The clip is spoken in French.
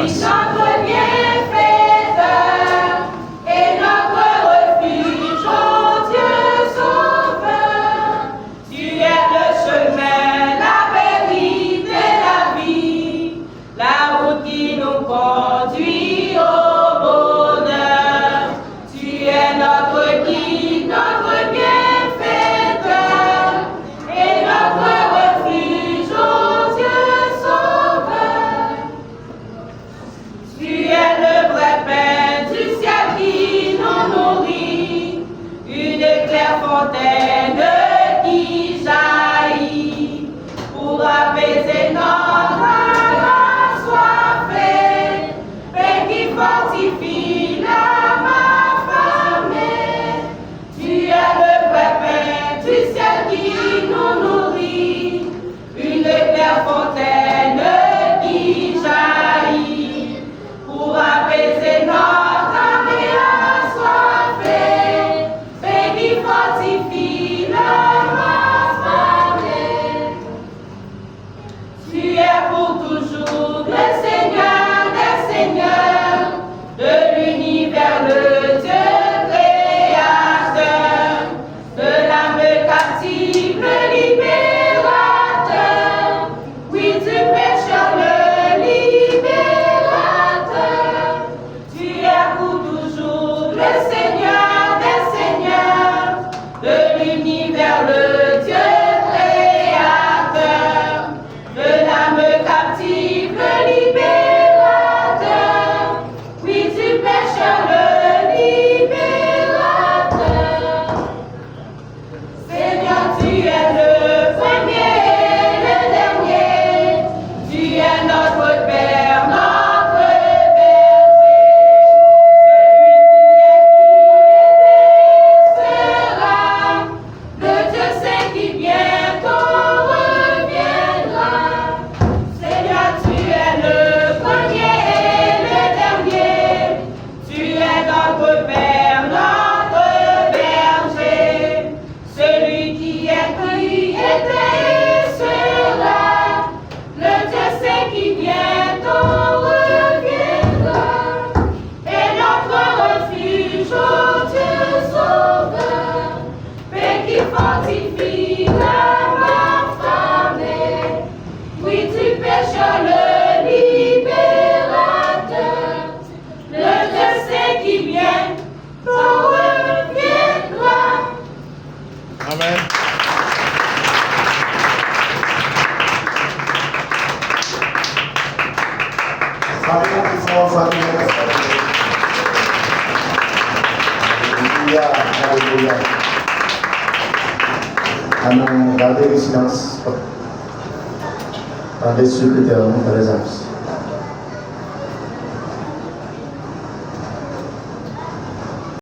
grâce. Notre bienfaiteur et notre refuge, ô Dieu sauveur. Tu es le chemin, la vérité, la vie, la route qui nous conduit au bonheur. Tu es notre guide, notre bienfaiteur et notre refuge, ô Dieu sauveur. Tu es le vrai pain du ciel qui nous nourrit, une claire fontaine qui jaillit pour apaiser notre âme assoiffée, paix qui fortifie l'âme affamée. Tu es le vrai pain du ciel qui nous nourrit, une claire fontaine qui jaillit pour apaiser notre âme assoiffée, paix qui fortifie l'âme affamée. Tu es pour toujours le Seigneur des seigneurs, de l'univers le Dieu créateur, de l'âme captive le libérateur, oui du pécheur le libérateur. Tu es pour toujours le Seigneur des seigneurs, de l'univers le Dieu créateur, de l'âme captive le libérateur, oui du pécheur le libérateur. Seigneur, tu es le premier et le dernier, tu es notre Père, notre berger, celui qui est, qui était et sera, le Dieu saint qui bientôt reviendra. Seigneur, tu es le premier et le dernier, tu es notre Père, notre berger, celui qui est, qui était et sera, le Dieu saint qui bientôt reviendra, et notre refuge, ô Dieu sauveur, paix qui fortifie l'âme affamée, oui du pécheur le libérateur, le Dieu saint qui bientôt reviendra. Amen. Salut qui sont salués. Alléluia, alléluia. Allons garder le silence. Rendez supérieur, par exemple.